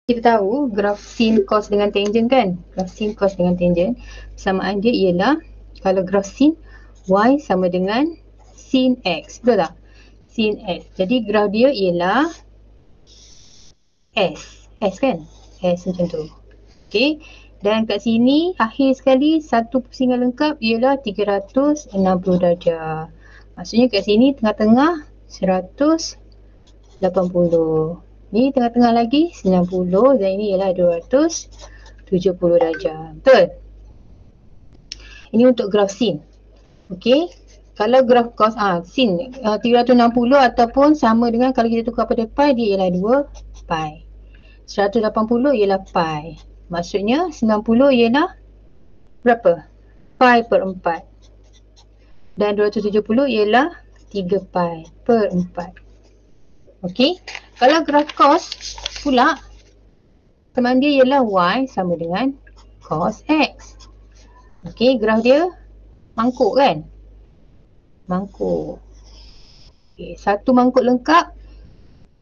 Kita tahu graf sin cos dengan tangent kan? Graf sin cos dengan tangent persamaan dia ialah kalau graf sin y sama dengan sin x. Betul tak? Sin x. Jadi graf dia ialah S. S kan? S macam tu. Okey. Dan kat sini akhir sekali satu pusingan lengkap ialah 360 darjah. Maksudnya kat sini tengah-tengah 180. Ni tengah-tengah lagi 90 dan ini ialah 270 darjah. Betul? Ini untuk graf sin. Okey. Kalau graf cos sin 360 ataupun sama dengan kalau kita tukar pada pi dia ialah 2 pi. 180 ialah pi. Maksudnya 90 ialah berapa? Pi per 4. Dan 270 ialah 3 pi per 4. Okey. Kalau graf cos pula teman dia ialah y sama dengan cos x. Okey, graf dia mangkuk kan? Mangkuk. Okey, satu mangkuk lengkap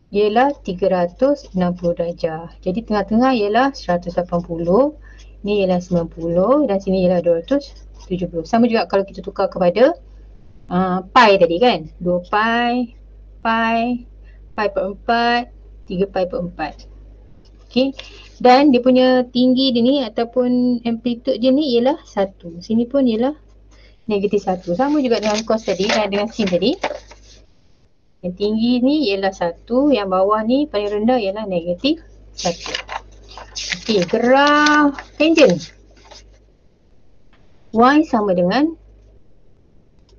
ialah 360 darjah. Jadi tengah-tengah ialah 180, ni ialah 90 dan sini ialah 270. Sama juga kalau kita tukar kepada pi tadi kan? 2 pi, pi per 4, 3 pi per 4. Okey. Dan dia punya tinggi dia ni ataupun amplitude dia ni ialah 1. Sini pun ialah negatif 1. Sama juga dengan cos tadi dan dengan sin tadi. Yang tinggi ni ialah 1, yang bawah ni paling rendah ialah negatif 1. Okey, graf tangent. Y sama dengan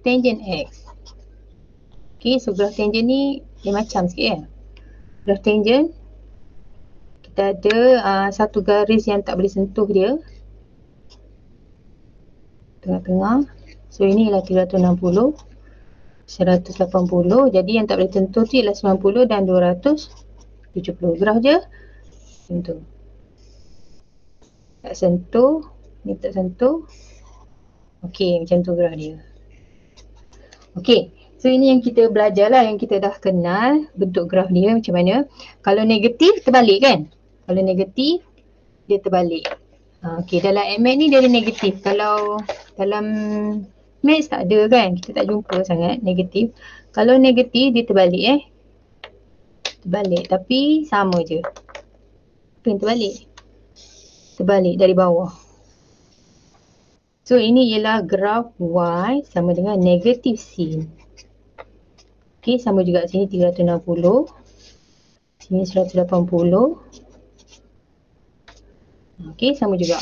tangent X. Okey, so graf tangent ni dia macam sikit ya. Graf tangent kita ada satu garis yang tak boleh sentuh dia. Tengah-tengah. So ini ialah 360. 180. Jadi yang tak boleh tentu tu ialah 90 dan 270. Graf je macam tu. Tak sentuh. Ni tak sentuh. Okey, macam tu graf dia. Okey. So ini yang kita belajar lah, yang kita dah kenal bentuk graf dia macam mana. Kalau negatif terbalik kan? Kalau negatif dia terbalik. Okey, dalam MX ni dia ada negatif. Kalau dalam Maths tak ada kan? Kita tak jumpa sangat negatif. Kalau negatif dia terbalik terbalik tapi sama je. Apa yang terbalik? Terbalik dari bawah. So ini ialah graf Y sama dengan negatif sin. Okey, sama juga sini 360. Sini 180. Okey, sama juga.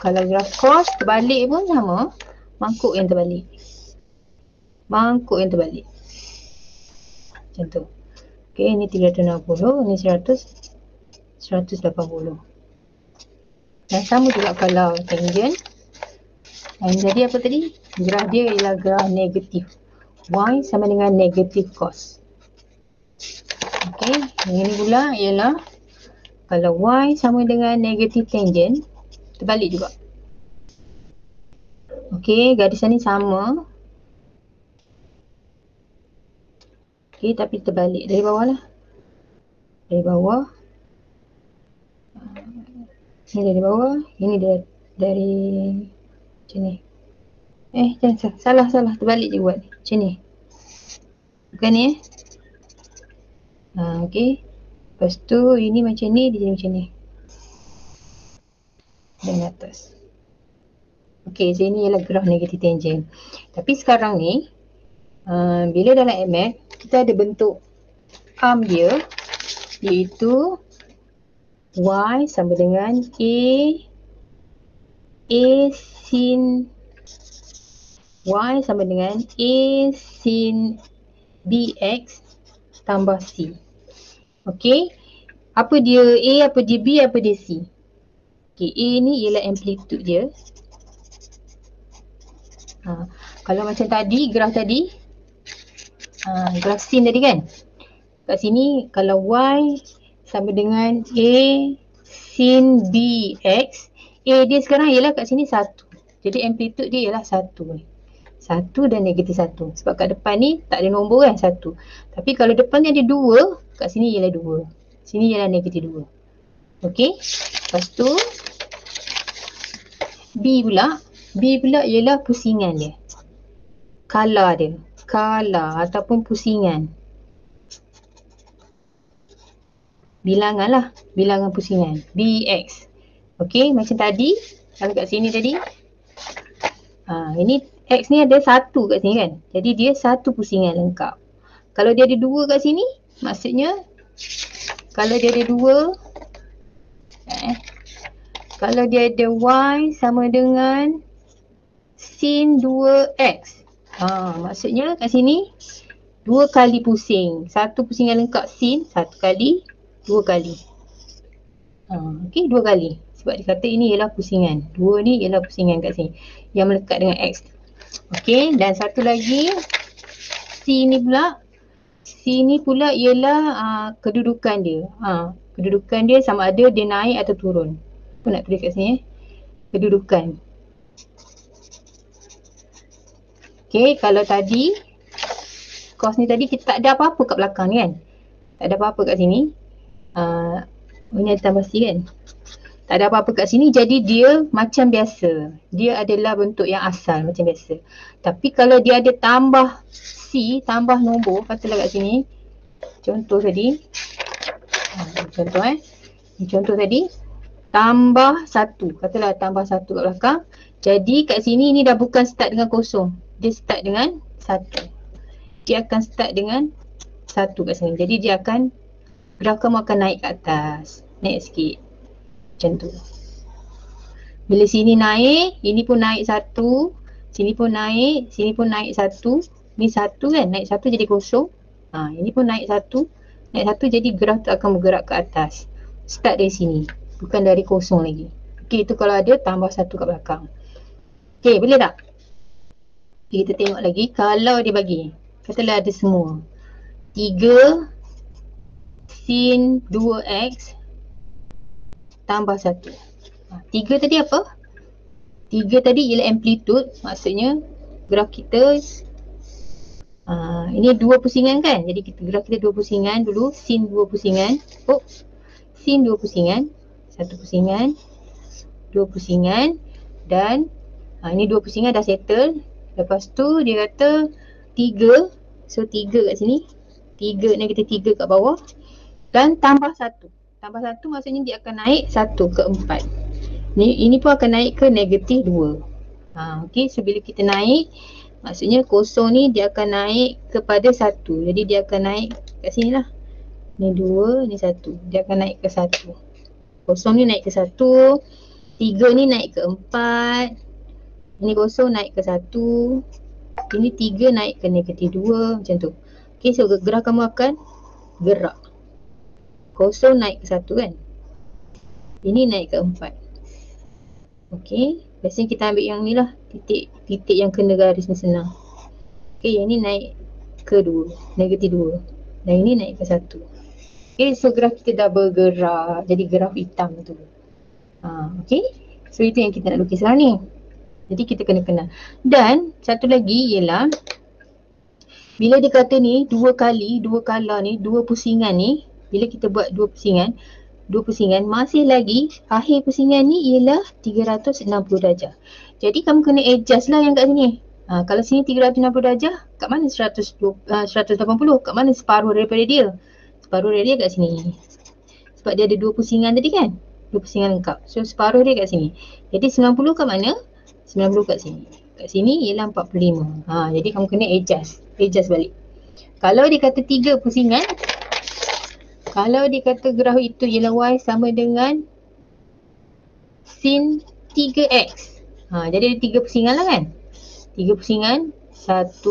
Kalau graf cos terbalik pun sama. Mangkuk yang terbalik. Mangkuk yang terbalik. Macam tu. Okey, ini 360, ini 180. Dan sama juga kalau tangent. Dan jadi apa tadi? Graf dia ialah graf negatif. Y sama dengan negatif cos. Okey, yang ini pula ialah kalau Y sama dengan negatif tangent, terbalik juga. Okey, garisan ni sama. Okey, tapi terbalik dari bawah lah. Dari bawah. Ini dari bawah, ini dari macam ni. Jangan salah, terbalik je buat. Macam ni. Bukan ni okey. Lepas tu ini macam ni, dia jadi macam ni. Dan atas. Okey, so ini ialah graf negatif tangent. Tapi sekarang ni bila dalam MX kita ada bentuk arm dia, iaitu Y sama dengan A sin Y sama dengan A sin BX tambah C. Okey, apa dia A, apa dia B, apa dia C? Okey, A ni ialah amplitude dia. Kalau macam tadi, graf tadi, graf sin tadi kan? Kat sini kalau Y sama dengan A sin BX, A dia sekarang ialah kat sini 1. Jadi amplitude dia ialah 1 ni. 1 dan negatif 1. Sebab kat depan ni tak ada nombor kan, 1. Tapi kalau depan ni ada 2, kat sini ialah 2. Sini ialah negatif 2. Okey. Lepas tu B pula ialah pusingan dia. Color dia. Color ataupun pusingan. Bilangan lah. Bilangan pusingan. BX. Okey, macam tadi. Kalau kat sini tadi. Ini X ni ada satu kat sini kan. Jadi dia satu pusingan lengkap. Kalau dia ada dua kat sini, maksudnya kalau dia ada dua, kalau dia ada Y sama dengan sin 2X. Maksudnya kat sini dua kali pusing. Satu pusingan lengkap sin, satu kali, dua kali. Okey, dua kali. Sebab dia kata ini ialah pusingan. Dua ni ialah pusingan kat sini. Yang melekat dengan X. Okey, dan satu lagi. C ni pula. C ni pula ialah kedudukan dia. Kedudukan dia sama ada dia naik atau turun. Apa nak tulis kat sini? Kedudukan. Okey, kalau tadi cos ni tadi kita tak ada apa-apa kat belakang ni kan. Tak ada apa-apa kat sini. Ini ada tambah C kan. Tak ada apa-apa kat sini, jadi dia macam biasa. Dia adalah bentuk yang asal macam biasa. Tapi kalau dia ada tambah C, tambah nombor, katalah kat sini. Contoh tadi. Contoh tadi. Tambah 1. Katalah tambah 1 kat belakang. Jadi kat sini ni dah bukan start dengan kosong. Dia start dengan 1. Dia akan start dengan 1 kat sini. Jadi dia akan, graf kamu akan naik ke atas. Naik sikit. Macam tu. Bila sini naik, ini pun naik 1. Sini pun naik, sini pun naik 1. Ni 1 kan, naik 1 jadi kosong. Ini pun naik 1. Naik 1 jadi graf tu akan bergerak ke atas. Start dari sini. Bukan dari kosong lagi. Okey, itu kalau ada tambah 1 kat belakang. Okey, boleh tak? Okay, kita tengok lagi. Kalau dia bagi, katalah ada semua. 3 sin 2x tambah 1. 3 tadi apa? 3 tadi ialah amplitude. Maksudnya graf kita ini dua pusingan kan. Jadi kita graf kita dua pusingan dulu. Sin dua pusingan. Sin dua pusingan. Satu pusingan. Dua pusingan. Dan ini dua pusingan dah settle. Lepas tu dia kata 3. So 3 kat sini. 3 negatif 3 kat bawah. Dan tambah 1. Tambah 1 maksudnya dia akan naik 1 ke 4. Ini pun akan naik ke negatif 2. Okey, so bila kita naik, maksudnya kosong ni dia akan naik kepada 1. Jadi dia akan naik kat sini lah. Ni 2, ni 1. Dia akan naik ke 1. Kosong ni naik ke 1. 3 ni naik ke 4. Ini kosong naik ke 1. Ini 3 naik ke negatif 2. Macam tu. Okey, so graf kamu akan gerak. Kosong naik ke 1 kan. Ini naik ke 4. Okey, biasanya kita ambil yang ni lah. Titik yang kena garis ni senang. Okey, yang ni naik ke 2. Negatif 2. Dan ini naik ke 1. Okey, so graf kita dah bergerak. Jadi graf hitam tu. Okey, so itu yang kita nak lukis sekarang ni. Jadi kita kena kenal. Dan satu lagi ialah bila dia kata ni dua kali, dua color ni, dua pusingan ni. Bila kita buat dua pusingan, masih lagi akhir pusingan ni ialah 360 darjah. Jadi kamu kena adjust lah yang kat sini. Kalau sini 360 darjah, kat mana 180? Kat mana separuh daripada dia? Separuh dari dia kat sini. Sebab dia ada dua pusingan tadi kan? Dua pusingan lengkap. So separuh dia kat sini. Jadi 90 kat mana? 90 kat sini. Kat sini ialah 45. Jadi kamu kena adjust. Adjust balik. Kalau dia kata 3 pusingan, kalau dia kata graf itu ialah y sama dengan sin 3x. Jadi ada 3 pusingan lah kan? 3 pusingan. 1,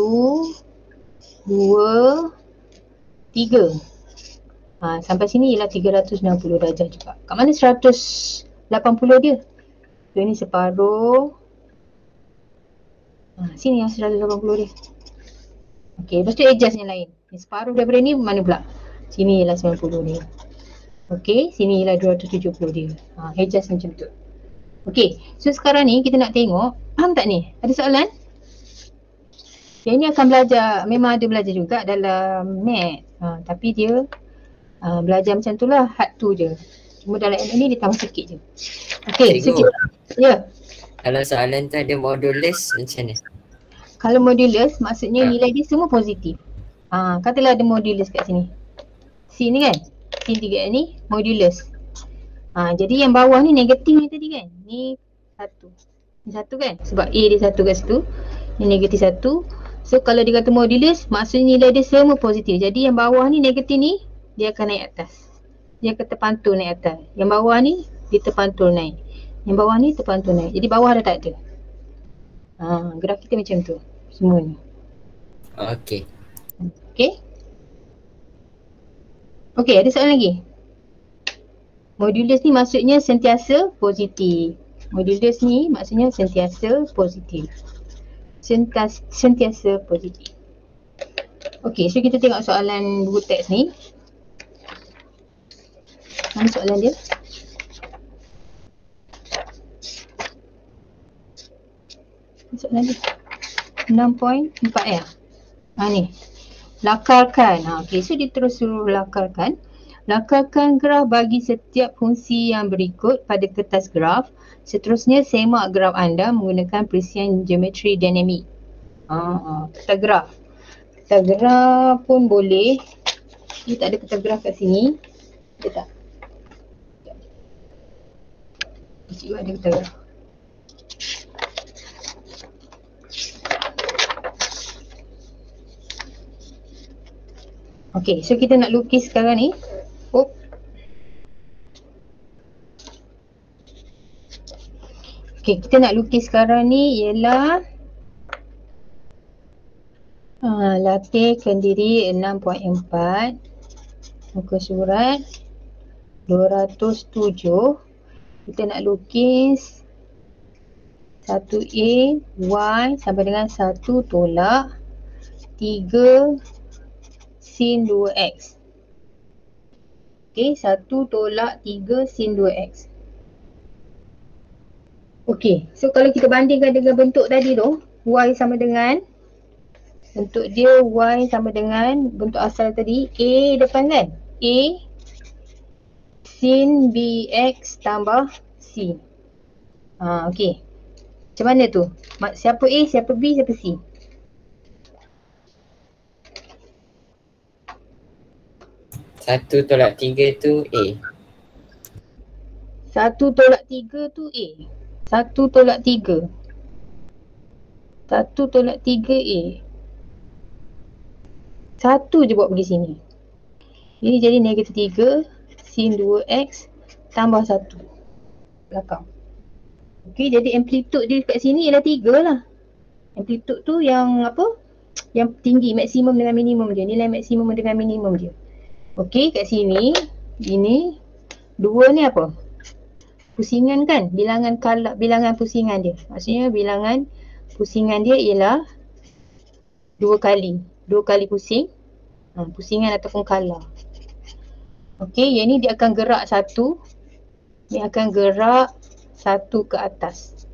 2, 3. Sampai sini ialah 360 darjah juga. Kat mana 180 dia? So ini separuh. Sini yang 180 dia. Okey, lepas tu adjust yang lain. Separuh daripada ni mana pula? Sini ialah 90 dia. Okey, sini ialah 270 dia. Adjust macam tu. Okey, so sekarang ni kita nak tengok. Faham tak ni? Ada soalan? Yang ni akan belajar, memang ada belajar juga dalam math. Tapi dia belajar macam tu lah, hard tu je. Cuma dalam ni dia tambah sikit je. Okay, so Cikgu, ya. kalau soalan tu ada modulus macam mana? Kalau modulus maksudnya nilai dia semua positif. Katalah ada modulus kat sini. Sin ni kan? Sin 3 ni modulus. Jadi yang bawah ni negatif ni tadi kan? Ni 1. Ni 1 kan? Sebab A dia 1 kat situ. Ni negatif 1. So kalau dia kata modulus, maksudnya nilai dia semua positif. Jadi yang bawah ni negatif ni, dia akan naik atas. Dia akan terpantul naik atas. Yang bawah ni, dia terpantul naik. Yang bawah ni terpantul naik. Jadi bawah dah tak ada. Graf kita macam tu. Semua ni. Okey. Okay. Okay, ada soalan lagi? Modulus ni maksudnya sentiasa positif. Modulus ni maksudnya sentiasa positif. Sentiasa positif. Okey, so kita tengok soalan buku teks ni. Mana soalan dia? Soalan dia 6.4 ya? Ni. Lakarkan. Okey, so dia terus suruh lakarkan. Lakarkan graf bagi setiap fungsi yang berikut pada kertas graf. Seterusnya semak graf anda menggunakan perisian geometri dinamik. Kertas graf. Kertas graf pun boleh. Dia tak ada kertas graf kat sini. Ada tak? Cikgu ada kertas graf. Okey, so kita nak lukis sekarang ni. Okey, kita nak lukis sekarang ni ialah latih kendiri 6.4, muka surat 207. Kita nak lukis 1A Y sama dengan 1 tolak 3 sin 2X. Okey, 1 tolak 3 sin 2X. Okey, so kalau kita bandingkan dengan bentuk tadi tu, Y sama dengan, bentuk dia Y sama dengan bentuk asal tadi, A depan kan? A sin BX tambah C. Okey. Macam mana tu? Siapa A, siapa B, siapa C? Satu tolak 3 tu A. 1 tolak 3 tu A. 1 tolak 3. 1 tolak 3 A. 1 je buat pergi sini. Ini jadi negatif 3 sin 2X tambah 1. Belakang. Okey, jadi amplitude dia kat sini ialah 3 lah. Amplitude tu yang apa? Yang tinggi, maksimum dengan minimum je. Nilai maksimum dengan minimum je. Okey, kat sini, ini 2 ni apa? Pusingan kan? Bilangan pusingan dia. Maksudnya bilangan pusingan dia ialah 2 kali. 2 kali pusing. Pusingan ataupun kala. Okey, yang ni dia akan gerak 1. Dia akan gerak 1 ke atas.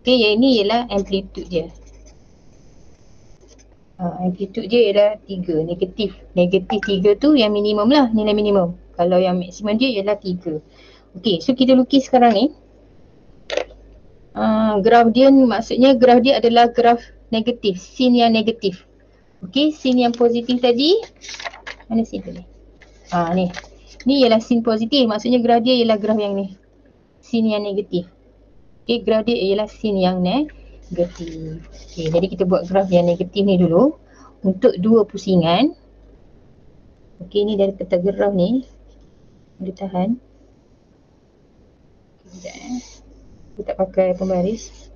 Okey, yang ni ialah amplitude dia. Amplitude dia ialah 3. Negatif 3 tu yang minimum lah, nilai minimum. Kalau yang maksimum dia ialah 3. Okey, so kita lukis sekarang ni. Graf dia maksudnya graf dia adalah graf negatif, sin yang negatif. Okey, sin yang positif tadi. Mana sin tadi? Ni. Ni ialah sin positif, maksudnya graf dia ialah graf yang ni. Sin yang negatif. Okey, graf dia ialah sin yang negatif. Okey, jadi kita buat graf yang negatif ni dulu. Untuk 2 pusingan. Okey, ni dari kertas graf ni. Dia tahan. Sekejap Kita tak pakai pembaris.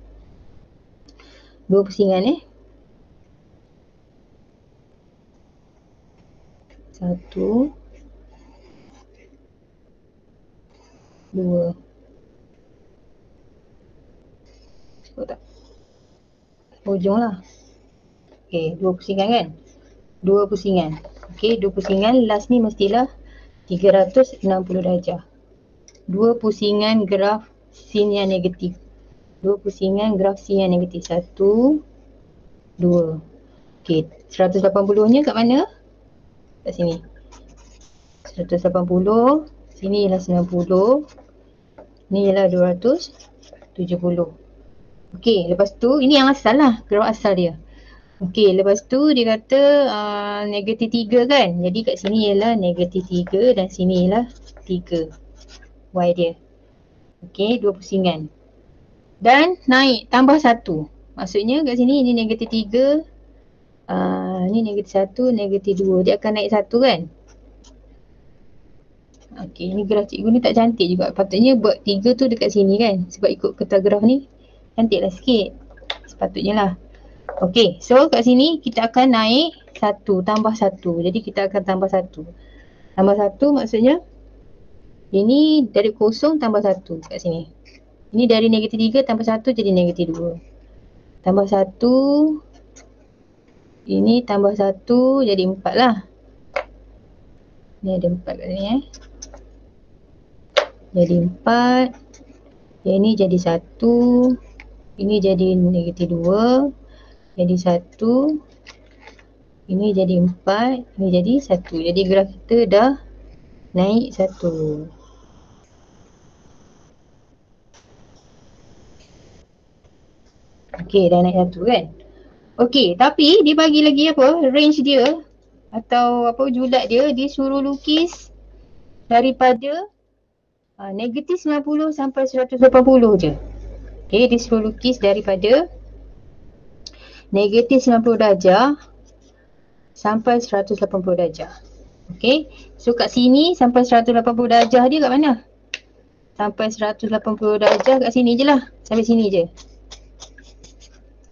2 pusingan 1 2. Cukup tak? Hujung lah. Okey, 2 pusingan kan? 2 pusingan. Okey, 2 pusingan. Last ni mestilah 360 darjah. 2 pusingan graf sin yang negatif. 2 pusingan graf sin yang negatif. 1 2. Okey, 180 nya kat mana? Kat sini. 180 Sini ialah 90. Ni ialah 270. Okey, lepas tu ini yang asal lah, graf asal dia. Okey, lepas tu dia kata negatif 3 kan. Jadi kat sini ialah negatif 3 dan sini ialah 3. Y dia. Okey, 2 pusingan. Dan naik tambah 1. Maksudnya kat sini ini negatif 3. Ni negatif 1, negatif 2. Dia akan naik 1 kan. Okey, ni graf cikgu ni tak cantik juga. Patutnya buat 3 tu dekat sini kan. Sebab ikut kertas graf ni cantiklah sikit. Sepatutnya lah. Okey, so kat sini kita akan naik 1 tambah 1. Jadi kita akan tambah 1. Tambah 1 maksudnya ini dari kosong tambah 1 kat sini. Ini dari negatif 3 tambah 1 jadi negatif 2. Tambah 1. Ini tambah 1 jadi 4 lah. Ni ada 4 kat sini Jadi 4. Yang ni jadi 1. Ini jadi negatif 2. Jadi 1. Ini jadi 4. Ini jadi 1. Jadi graf kita dah naik 1. Okey, dah naik 1 kan. Okey, tapi dia bagi lagi apa? Range dia atau apa julat dia, dia suruh lukis daripada negatif 90 sampai 180 je. Okey, dia suruh lukis daripada negatif 90 darjah sampai 180 darjah. Okey, so kat sini sampai 180 darjah dia kat mana? Sampai 180 darjah kat sini je lah. Sampai sini je.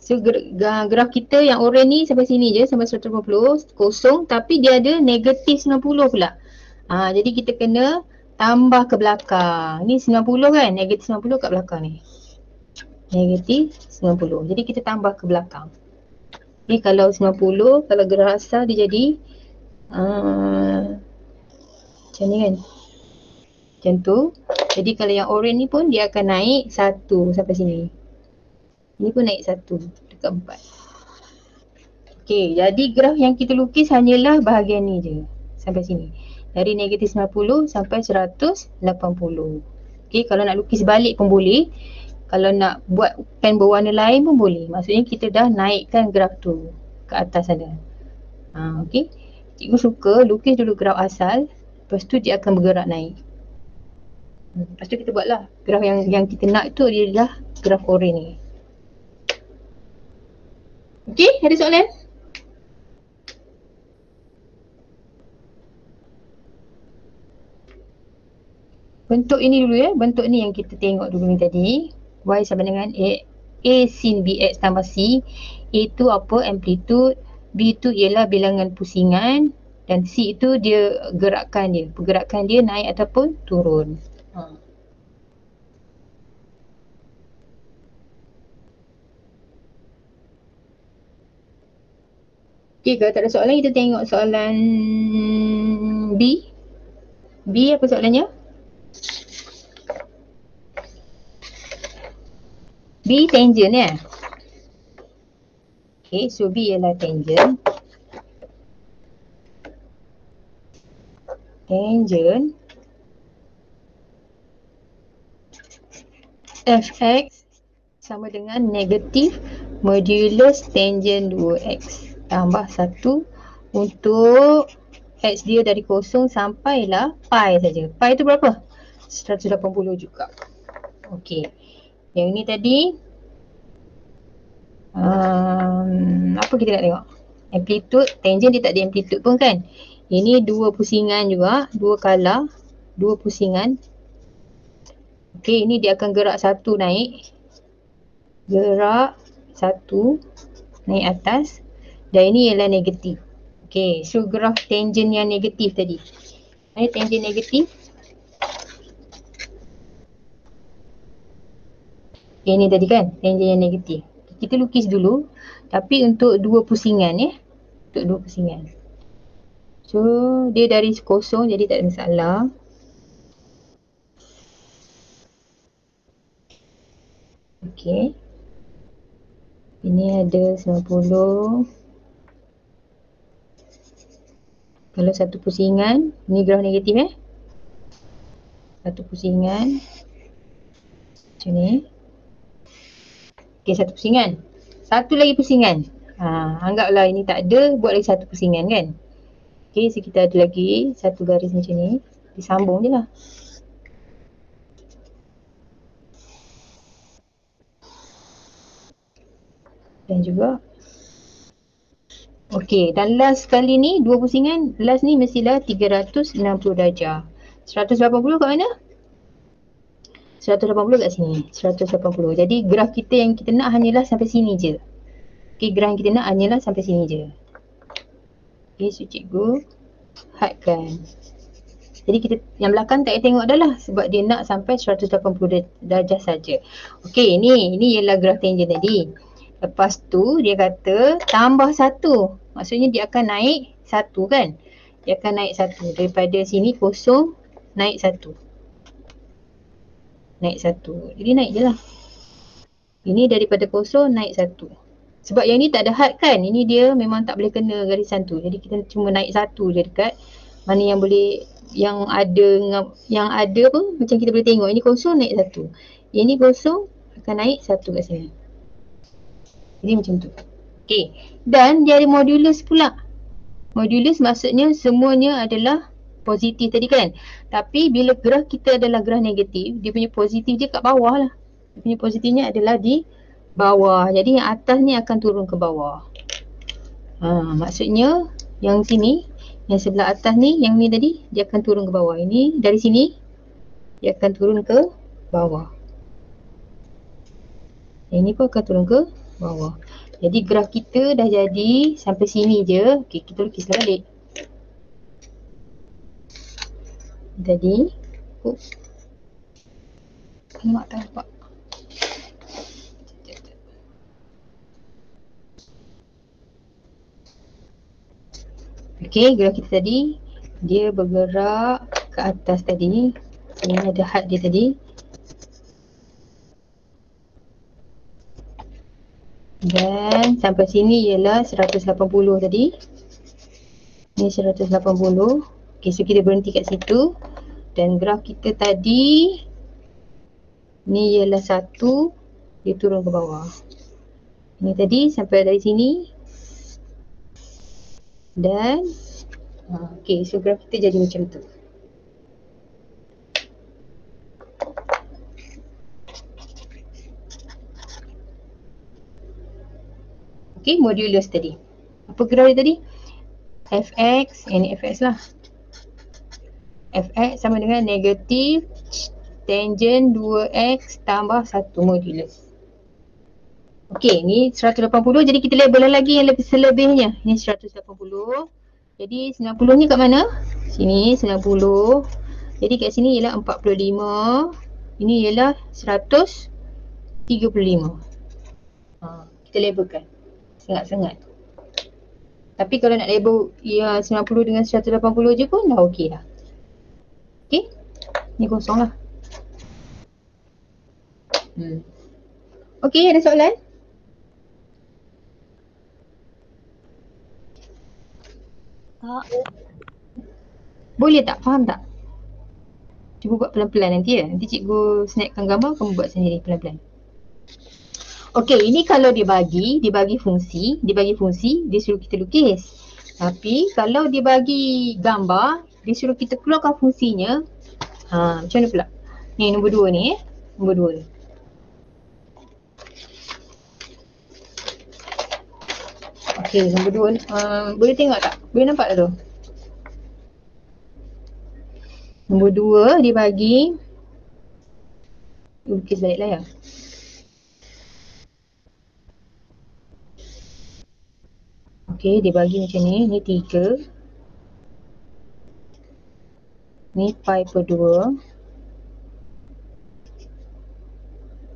So graf kita yang oren ni sampai sini je, sampai 180 kosong, tapi dia ada negatif 90 pula. Jadi kita kena tambah ke belakang. Ni 90 kan, negatif 90 kat belakang ni. Negatif 90. Jadi kita tambah ke belakang. Ni kalau 90, kalau graf asal dia jadi macam ni kan. Macam tu. Jadi kalau yang oren ni pun dia akan naik 1 sampai sini. Ini pun naik 1 dekat 4. Okey, jadi graf yang kita lukis hanyalah bahagian ni je. Sampai sini. Dari negatif 90 sampai 180. Okey, kalau nak lukis balik pun boleh. Kalau nak buat pen berwarna lain pun boleh. Maksudnya kita dah naikkan graf tu ke atas sana. Okey. Cikgu suka lukis dulu graf asal. Lepas tu dia akan bergerak naik. Lepas tu kita buatlah graf yang kita nak tu dia dah graf oren ni. Okey, ada soalan? Bentuk ini dulu ya. Bentuk ni yang kita tengok dulu ni tadi. Y sama dengan A sin BX tambah C. A tu apa? Amplitude. B tu ialah bilangan pusingan. Dan C itu dia gerakan dia. Pergerakan dia naik ataupun turun. Okay, kalau tak ada soalan kita tengok soalan B. B apa soalannya? B tangent ya. Okay, so B ialah tangent. Tangent Fx sama dengan negatif modulus tangent 2x tambah 1 untuk x dia dari kosong sampailah pi saja. Pi tu berapa? 180 juga. Okey. Yang ini tadi apa kita nak tengok? Amplitude, tangent dia tak ada amplitude pun kan. Ini dua pusingan juga, dua kala, dua pusingan. Okey, ini dia akan gerak satu naik. Gerak satu naik atas. Dan ini ialah negatif. Okey, so graf tangent yang negatif tadi. Ini tangent negatif. Okay, ini tadi kan, tangent yang negatif. Kita lukis dulu. Tapi untuk dua pusingan ya. Untuk dua pusingan. So, dia dari kosong jadi tak ada masalah. Okey. Ini ada 90. Kalau satu pusingan, ini graf negatif Satu pusingan. Macam ni. Okey, satu pusingan. Satu lagi pusingan. Anggaplah ini tak ada, buat lagi satu pusingan kan. Okey, so kita ada lagi satu garis macam ni. Disambung je lah. Dan juga okey, dan last kali ni dua pusingan, last ni mestilah 360 darjah. 180 kat mana? 180 kat sini. 180. Jadi graf kita yang kita nak hanyalah sampai sini je. Okey, graf yang kita nak hanyalah sampai sini je. Okey, so cikgu hadkan. Jadi kita yang belakang tak payah tengok dah lah sebab dia nak sampai 180 darjah saja. Okey, ini ialah graf tangent tadi. Lepas tu dia kata tambah satu. Maksudnya dia akan naik satu kan. Dia akan naik satu. Daripada sini kosong naik satu. Naik satu. Jadi naik je lah. Ini daripada kosong naik satu. Sebab yang ni tak ada had kan. Ini dia memang tak boleh kena garisan tu. Jadi kita cuma naik satu je dekat mana yang boleh, yang ada apa, macam kita boleh tengok. Ini kosong naik satu. Ini kosong akan naik satu kat sini. Jadi macam tu. Okey. Dan dia ada modulus pula. Modulus maksudnya semuanya adalah positif tadi kan. Tapi bila graf kita adalah graf negatif, dia punya positif dia kat bawah lah. Dia punya positifnya adalah di bawah. Jadi yang atas ni akan turun ke bawah. Maksudnya yang sini, yang sebelah atas ni, yang ni tadi, dia akan turun ke bawah. Ini dari sini, dia akan turun ke bawah. Yang ni pun akan turun ke bawah. Jadi graf kita dah jadi sampai sini je. Okey, kita lukislah balik. Jadi, mak tak nampak. Okey, graf kita tadi dia bergerak ke atas tadi. Ini ada had dia tadi. Dan sampai sini ialah 180 tadi. Ini 180. Okey, so kita berhenti kat situ. Dan graf kita tadi ni ialah 1, dia turun ke bawah. Ini tadi sampai dari sini. Dan okey, so graf kita jadi macam tu. Okey, modulus tadi. Apa graf dia tadi? Fx, ini Fx lah. Fx sama dengan negatif tangent 2x tambah 1 modulus. Okey, ni 180. Jadi kita label lagi yang lebih selebihnya. Ini 180. Jadi 90 ni kat mana? Sini 90. Jadi kat sini ialah 45. Ini ialah 135. Kita labelkan. Sengat-sengat. Tapi kalau nak label ya 90 dengan 180 je pun dah okey dah. Okey. Ni kosong lah. Okey, ada soalan? Tak. Boleh tak? Faham tak? Cuba buat pelan-pelan nanti ya. Nanti cikgu snapkan gambar, kamu buat sendiri pelan-pelan. Okey, ini kalau dibagi fungsi, dia suruh kita lukis. Tapi kalau dia bagi gambar, dia suruh kita keluarkan fungsinya. Macam mana pula? Ni nombor 2 ni nombor 2 ni. Okey, nombor 2 boleh tengok tak? Boleh nampak tak tu? Nombor 2 dibagi, lukis balik lah ya. Okey, dia bagi macam ni. Ni 3. Ni pi per 2.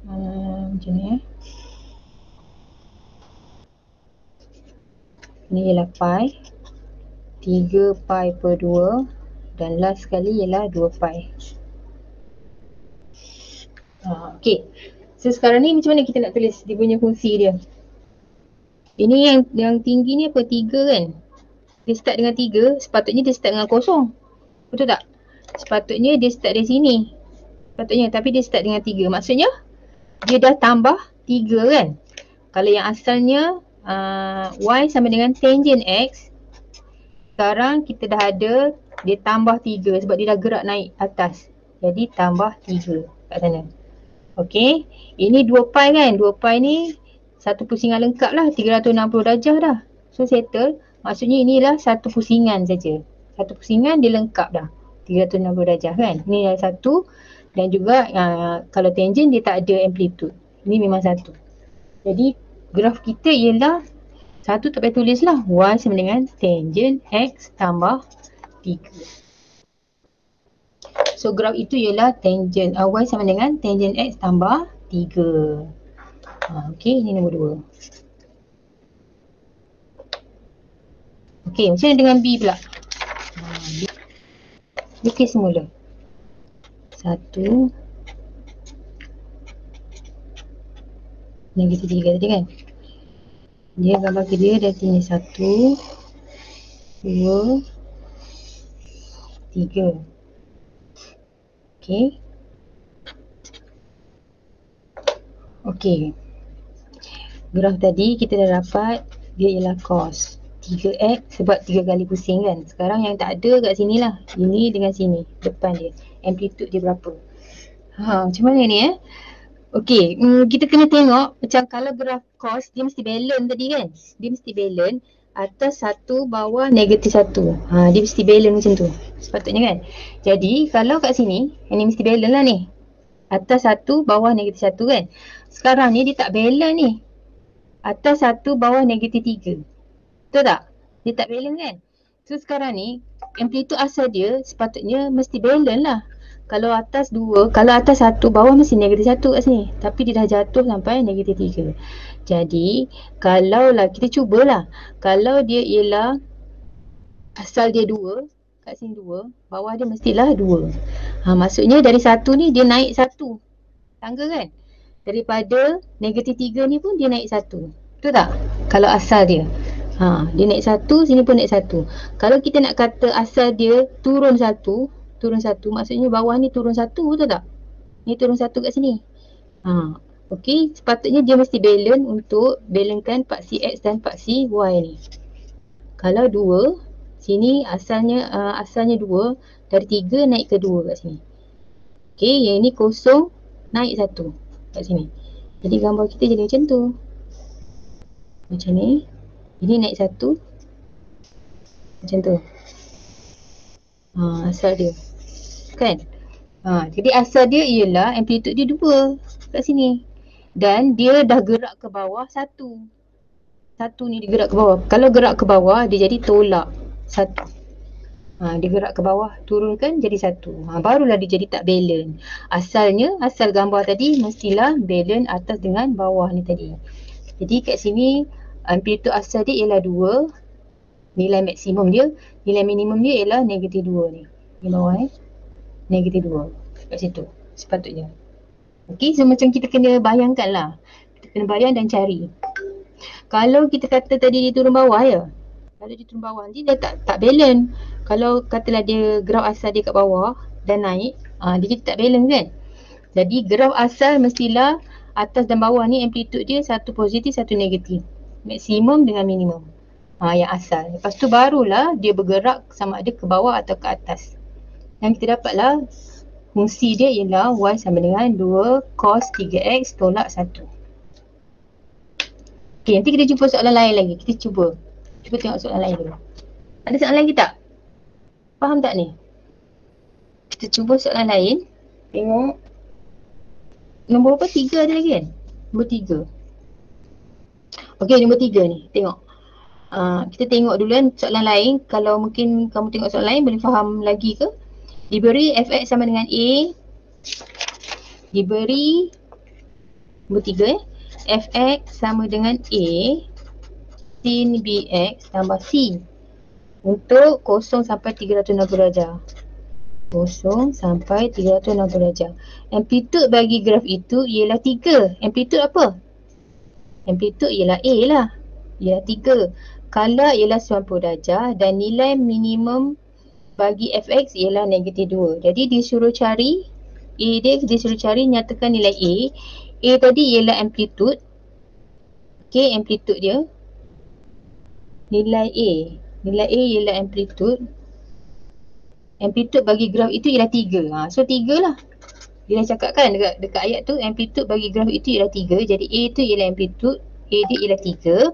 Macam ni Ni ialah pi. 3 pi per 2. Dan last sekali ialah 2 pi. Okey. So sekarang ni macam mana kita nak tulis dia punya fungsi dia? Ini yang tinggi ni apa? 3 kan? Dia start dengan 3, sepatutnya dia start dengan kosong. Betul tak? Sepatutnya dia start dari sini. Sepatutnya, tapi dia start dengan 3. Maksudnya dia dah tambah 3 kan. Kalau yang asalnya y sama dengan tangent x, sekarang kita dah ada dia tambah 3 sebab dia dah gerak naik atas. Jadi tambah 3 kat sana. Okey, ini 2 pi kan. 2 pi ni satu pusingan lengkap lah, 360 darjah dah. So settle, maksudnya inilah satu pusingan saja. Satu pusingan dia lengkap dah, 360 darjah kan. Ni yang satu. Dan juga kalau tangent dia tak ada amplitude. Ini memang satu. Jadi graf kita ialah satu, tak payah tulis lah, y sama dengan tangent x tambah 3. So graf itu ialah tangent y sama dengan tangent x tambah 3. Okey, ini nombor 2. Okey, macam mana dengan B pula? B. Lukis semula. 1 negatif 3 tadi kan. Dia gambar ke dia dah sini 1 2 3. Okey. Okey. Graf tadi kita dah dapat dia ialah cos 3x sebab 3 kali pusing kan. Sekarang yang tak ada kat sini lah. Ini dengan sini, depan dia. Amplitude dia berapa? Macam mana ni Okey, kita kena tengok macam kalau graf cos dia mesti balance tadi kan. Dia mesti balance atas 1, bawah negatif 1. Dia mesti balance macam tu. Sepatutnya kan. Jadi kalau kat sini, ini mesti balance lah ni. Atas 1, bawah negatif 1 kan. Sekarang ni dia tak balance ni. Atas 1, bawah negatif 3. Betul tak? Dia tak balance kan. So sekarang ni amplitude asal dia sepatutnya mesti balance lah. Kalau atas 2, kalau atas 1, bawah mesti negatif 1 kat sini. Tapi dia dah jatuh sampai negatif 3. Jadi, kalau lah, kita cubalah. Kalau dia ialah asal dia 2, kat sini 2, bawah dia mestilah 2. Maksudnya dari 1 ni dia naik 1 tangga kan. Daripada negatif 3 ni pun dia naik 1. Betul tak? Kalau asal dia. Dia naik 1, sini pun naik 1. Kalau kita nak kata asal dia turun 1, maksudnya bawah ni turun 1, betul tak? Ni turun 1 kat sini. Okey, sepatutnya dia mesti balance untuk balancekan paksi X dan paksi Y ni. Kalau 2, sini asalnya 2, dari 3 naik ke 2 kat sini. Okey, yang ni kosong naik 1 kat sini. Jadi gambar kita jadi macam tu. Macam ni. Ini naik 1. Macam tu. Asal dia. Kan? Jadi asal dia ialah amplitude dia 2 kat sini. Dan dia dah gerak ke bawah 1. 1 ni dia gerak ke bawah. Kalau gerak ke bawah dia jadi tolak 1. Dia gerak ke bawah, turunkan jadi 1. Barulah dia jadi tak balance. Asalnya, asal gambar tadi mestilah balance atas dengan bawah ni tadi. Jadi kat sini amplitude asal dia ialah 2. Nilai maksimum dia, nilai minimum dia ialah negatif 2 ni. Di bawah negatif 2 kat situ sepatutnya. Okey, so macam kita kena bayangkan lah. Kita kena bayang dan cari. Kalau kita kata tadi dia turun bawah ya. Kalau dia turun bawah nanti dia tak balance. Kalau katalah dia graf asal dia kat bawah dan naik, dia jadi tak balance kan. Jadi graf asal mestilah atas dan bawah ni amplitude dia satu positif, satu negatif. Maksimum dengan minimum. Yang asal. Lepas tu barulah dia bergerak sama ada ke bawah atau ke atas. Dan kita dapatlah fungsi dia ialah y sama dengan 2 cos 3x tolak 1. Okey, nanti kita jumpa soalan lain lagi. Kita cuba tengok soalan lain dulu. Ada soalan lagi tak? Faham tak ni? Kita cuba soalan lain. Tengok. Nombor berapa? 3 ada lagi kan? Nombor 3. Okey, nombor 3 ni. Tengok. Kita tengok dulu kan soalan lain. Kalau mungkin kamu tengok soalan lain boleh faham lagi ke? Diberi fx sama dengan a. Diberi nombor 3 fx sama dengan a sin bx tambah c untuk 0 sampai 360 darjah. 0 sampai 360 darjah. Amplitude bagi graf itu ialah 3. Amplitude apa? Amplitude ialah a lah. Ialah 3. Color ialah 90 darjah dan nilai minimum bagi fx ialah negatif 2. Jadi disuruh cari A dia suruh cari nyatakan nilai A. A tadi ialah amplitude. Okay, amplitude dia. Nilai A. Nilai A ialah amplitude. Amplitude bagi graf itu ialah 3. So 3 lah. Dia dah cakap kan dekat ayat tu, amplitude bagi graf itu ialah 3. Jadi A tu ialah amplitude. A dia ialah 3.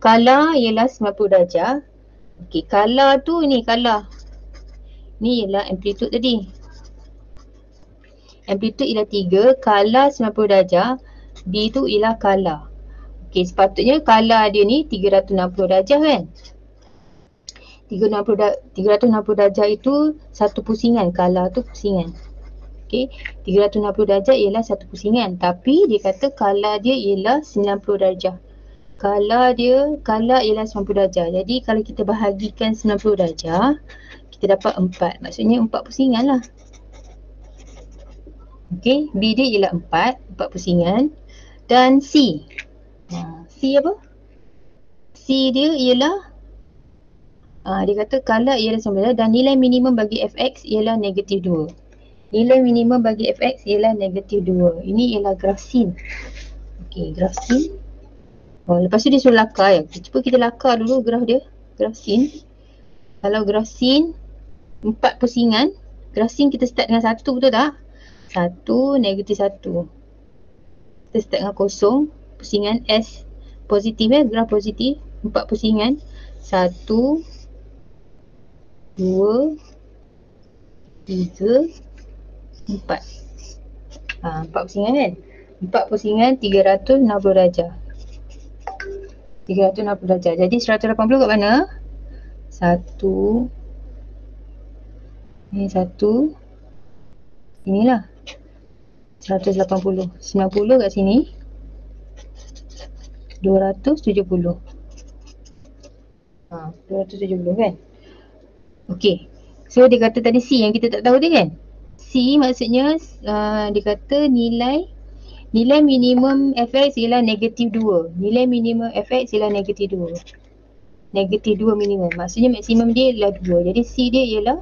Color ialah 90 darjah. Okay, color tu ni color. Ni ialah amplitude tadi. Amplitude ialah 3. Color 90 darjah. B tu ialah color. Okay, sepatutnya color dia ni 360 darjah kan. 360 darjah itu satu pusingan. Color tu pusingan. Okay, 360 darjah ialah satu pusingan. Tapi dia kata color dia ialah 90 darjah. Color ialah 90 darjah. Jadi kalau kita bahagikan 90 darjah, kita dapat 4. Maksudnya 4 pusingan lah. Okay, B dia ialah 4 pusingan. Dan C. C apa? C dia ialah dia kata color ialah 90 dan nilai minimum bagi fx ialah negatif 2. Nilai minimum bagi fx ialah negatif 2. Ini ialah graf sin. Okay, graf sin. Lepas tu dia suruh lakar ya. Cuba kita lakar dulu graf dia. Graf sin. Kalau graf sin 4 pusingan, graf sin kita start dengan 1, betul tak? 1, negatif 1. Kita start dengan kosong. Pusingan S positif ya, graf positif. 4 pusingan. 1, 2, 3, 4. 4 pusingan kan? 4 pusingan 360 darjah. 360 darjah. Jadi 180 kat mana? 1. Ini 1. Inilah. 180. 90 kat sini. 270. 270 kan? Okey. So dia kata tadi C yang kita tak tahu dia kan? C maksudnya dia kata nilai minimum fx ialah negatif 2. Nilai minimum fx ialah negatif 2. Negatif 2 minimum. Maksudnya maksimum dia ialah 2. Jadi C dia ialah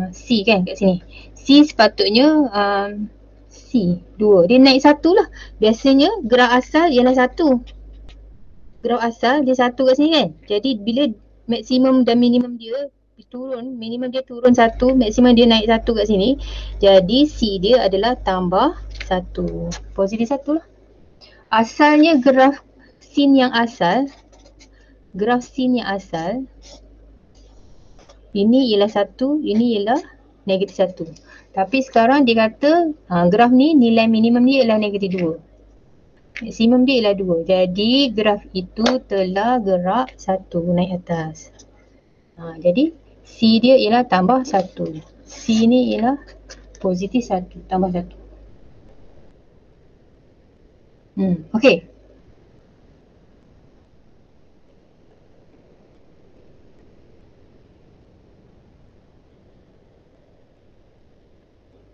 C kan kat sini. C sepatutnya C 2. Dia naik 1 lah. Biasanya graf asal ialah 1. Graf asal dia 1 kat sini kan. Jadi bila maksimum dan minimum dia turun, minimum dia turun 1, maksimum dia naik 1 kat sini. Jadi C dia adalah tambah 1. Positif 1 lah. Asalnya graf sin yang asal, ini ialah 1, ini ialah negatif 1. Tapi sekarang dia kata graf ni nilai minimum dia ialah negatif 2. Maksimum dia ialah 2. Jadi graf itu telah gerak 1 naik atas. Jadi C dia ialah tambah 1. C ni ialah positif 1 tambah 1. Okey.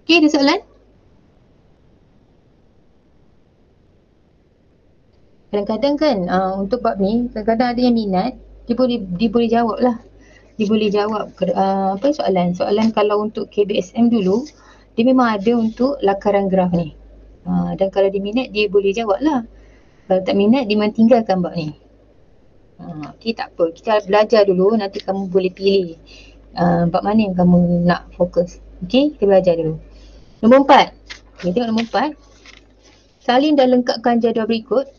Okey, ada soalan? Kadang-kadang kan untuk bab ni, kadang-kadang ada yang minat, dia boleh jawab lah. Dia boleh jawab soalan kalau untuk KBSM dulu, dia memang ada untuk lakaran graf ni. Dan kalau dia minat, dia boleh jawab lah. Kalau tak minat, dia memang tinggalkan bab ni. Okay, tak apa. Kita belajar dulu, nanti kamu boleh pilih bab mana yang kamu nak fokus. Okay, kita belajar dulu. Nombor 4. Okay, tengok nombor 4. Salin dan lengkapkan jadual berikut.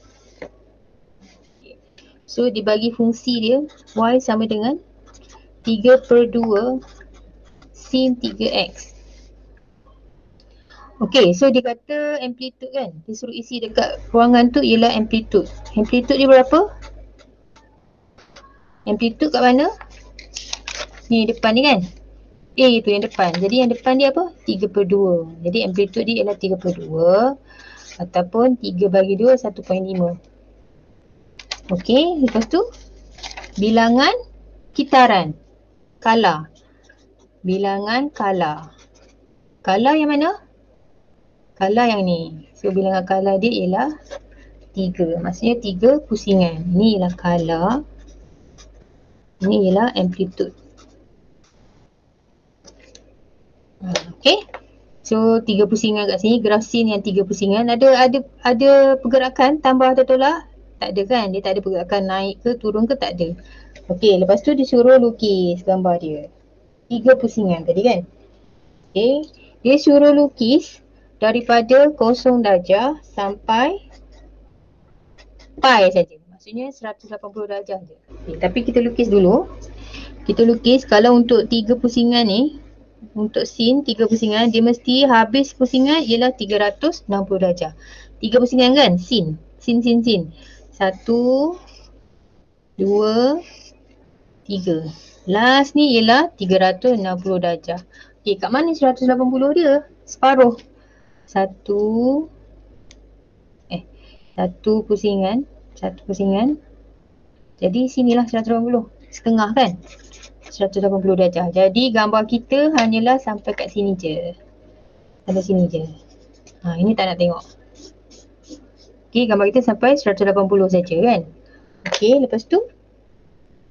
So, dibagi fungsi dia, Y sama dengan 3/2 sin 3x. Okay, so dia kata amplitude kan. Dia suruh isi dekat ruangan tu ialah amplitude. Amplitude dia berapa? Amplitude kat mana? Ni depan ni kan. A tu yang depan. Jadi yang depan dia apa? 3/2. Jadi amplitude dia ialah 3/2. Ataupun 3/2 1.5. Okey, lepas tu bilangan kitaran. Kala. Bilangan kala. Kala yang mana? Kala yang ni. So bilangan kala dia ialah 3. Maksudnya 3 pusingan. Ini ialah kala. Ini ialah amplitude. Okey. So 3 pusingan kat sini, graf sin yang 3 pusingan. Ada pergerakan tambah atau tolak? Tak ada kan? Dia tak ada pergerakan naik ke turun ke, tak ada. Okey, lepas tu disuruh lukis gambar dia. 3 pusingan tadi kan? Okey, dia suruh lukis daripada 0 darjah sampai pi saja. Maksudnya 180 darjah je. Okay, tapi kita lukis dulu. Kita lukis kalau untuk 3 pusingan ni, untuk sin 3 pusingan, dia mesti habis pusingan ialah 360 darjah. 3 pusingan kan? Sin. Sin. 1, 2, 3. Last ni ialah 360 darjah. Okey, kat mana 180 dia? Separuh. Satu pusingan. Jadi sinilah 180. Setengah kan? 180 darjah. Jadi gambar kita hanyalah sampai kat sini je. Sampai sini je. Ini tak nak tengok. Okey, gambar kita sampai 180 saja kan? Okey, lepas tu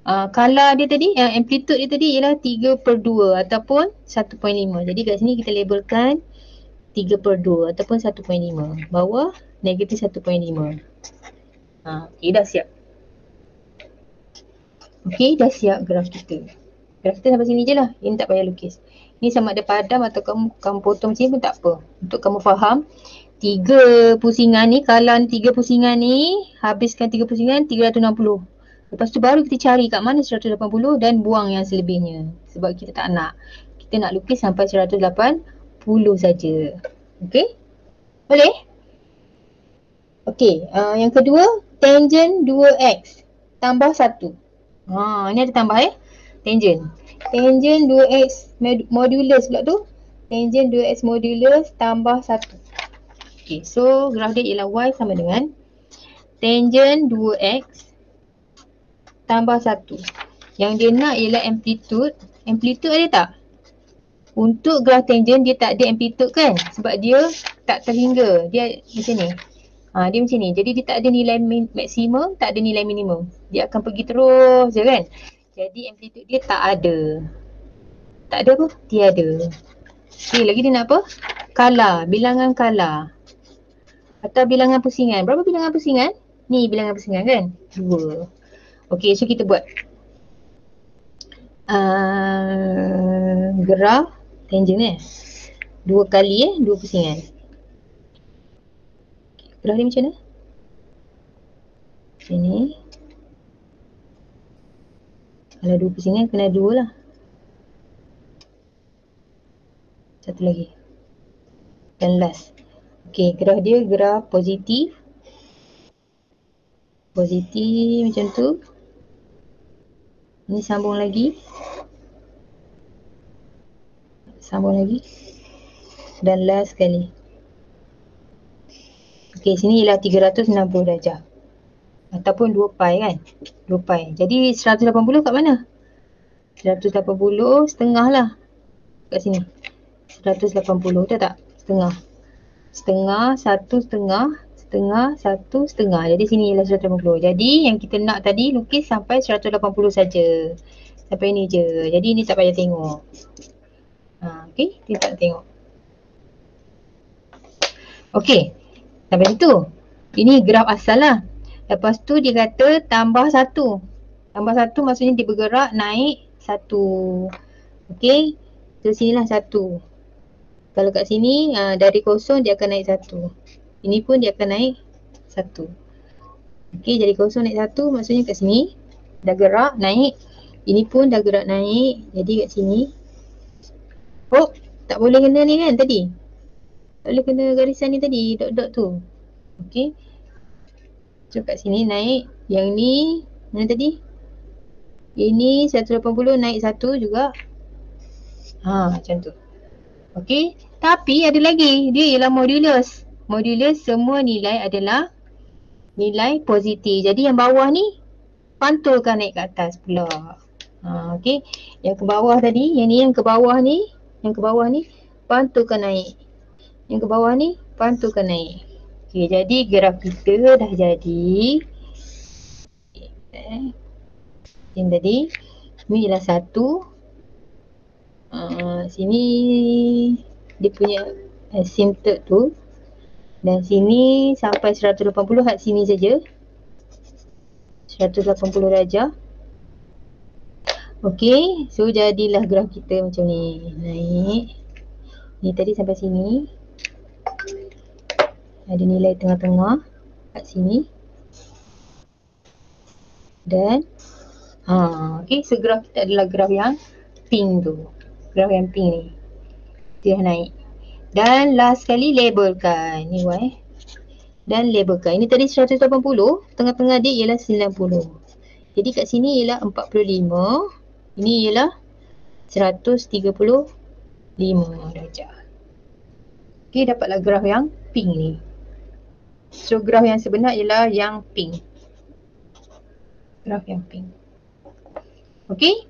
color dia tadi, amplitude dia tadi ialah 3/2 ataupun 1.5. Jadi kat sini kita labelkan 3/2 ataupun 1.5. Bawah negatif 1.5. Okey, dah siap. Okey, dah siap graf kita. Graf kita sampai sini je lah. Ini tak payah lukis. Ini sama ada padam atau kamu potong sini pun tak apa. Untuk kamu faham, 3 pusingan ni, kalau 3 pusingan ni, habiskan 3 pusingan 360. Lepas tu baru kita cari kat mana 180 dan buang yang selebihnya. Sebab kita tak nak. Kita nak lukis sampai 180 saja. Okey? Boleh? Okey, yang kedua, tangent 2x tambah 1. Ni ada tambah tangent. Tangent 2x modulus pula tu. Tangent 2x modulus tambah 1. Okay, so graf dia ialah y sama dengan tangent 2x tambah 1. Yang dia nak ialah amplitude. Amplitude ada tak? Untuk graf tangent dia tak ada amplitude kan? Sebab dia tak terhingga. Dia macam ni. Dia macam ni. Jadi dia tak ada nilai maksimum, tak ada nilai minimum. Dia akan pergi terus je kan? Jadi amplitude dia tak ada. Tak ada apa? Tiada. Okay, lagi dia nak apa? Color. Bilangan color. Atau bilangan pusingan. Berapa bilangan pusingan? Ni bilangan pusingan kan? 2. Okay, so kita buat graf tangent 2 kali 2 pusingan. Graf ni macam mana? Sini. Kalau 2 pusingan kena 2 lah. Satu lagi. Dan last. Okey, graf dia graf positif. Positif macam tu. Ini sambung lagi. Sambung lagi. Dan last sekali. Okey, sini ialah 360 darjah. Ataupun 2 pi kan? 2 pi. Jadi 180 kat mana? 180 setengah lah. Kat sini. 180 tahu tak? Setengah. Setengah, satu setengah, setengah, satu setengah. Jadi sini ialah 180. Jadi yang kita nak tadi lukis sampai 180 saja. Sampai ni je. Jadi ni tak payah tengok. Okey, kita tak tengok. Okey. Sampai situ. Ini graf asal lah. Lepas tu dia kata tambah 1. Tambah 1 maksudnya dia bergerak naik 1. Okey. Ke sinilah 1. Kalau kat sini dari 0 dia akan naik 1. Ini pun dia akan naik 1. Okey, jadi 0 naik 1 maksudnya kat sini dah gerak naik. Ini pun dah gerak naik. Jadi kat sini. Oh, tak boleh kena ni kan tadi. Tak boleh kena garisan ni tadi, dot-dot tu. Okey. So kat sini naik. Yang ni mana tadi? Ini 180 naik 1 juga. Macam tu. Okey. Tapi ada lagi. Dia ialah modulus. Modulus semua nilai adalah nilai positif. Jadi yang bawah ni pantulkan naik ke atas pula. Okey. Yang ke bawah tadi, yang ni yang ke bawah ni, pantulkan naik. Yang ke bawah ni pantulkan naik. Okey, jadi graf kita dah jadi. Yang tadi ni ialah 1. Sini dia punya asymptote tu. Dan sini sampai 180 kat sini saja. 180 darjah. Okey, so jadilah graf kita macam ni. Naik. Ni tadi sampai sini. Ada nilai tengah-tengah kat sini. Dan okey, so graf kita adalah graf yang pink tu. Graf yang pink ni. Dia naik. Dan last sekali labelkan. Ni Y. Dan labelkan. Ini tadi 180, tengah-tengah dia ialah 90. Jadi kat sini ialah 45. Ini ialah 135 darjah. Okey, dapatlah graf yang pink ni. So graf yang sebenar ialah yang pink. Graf yang pink. Okey.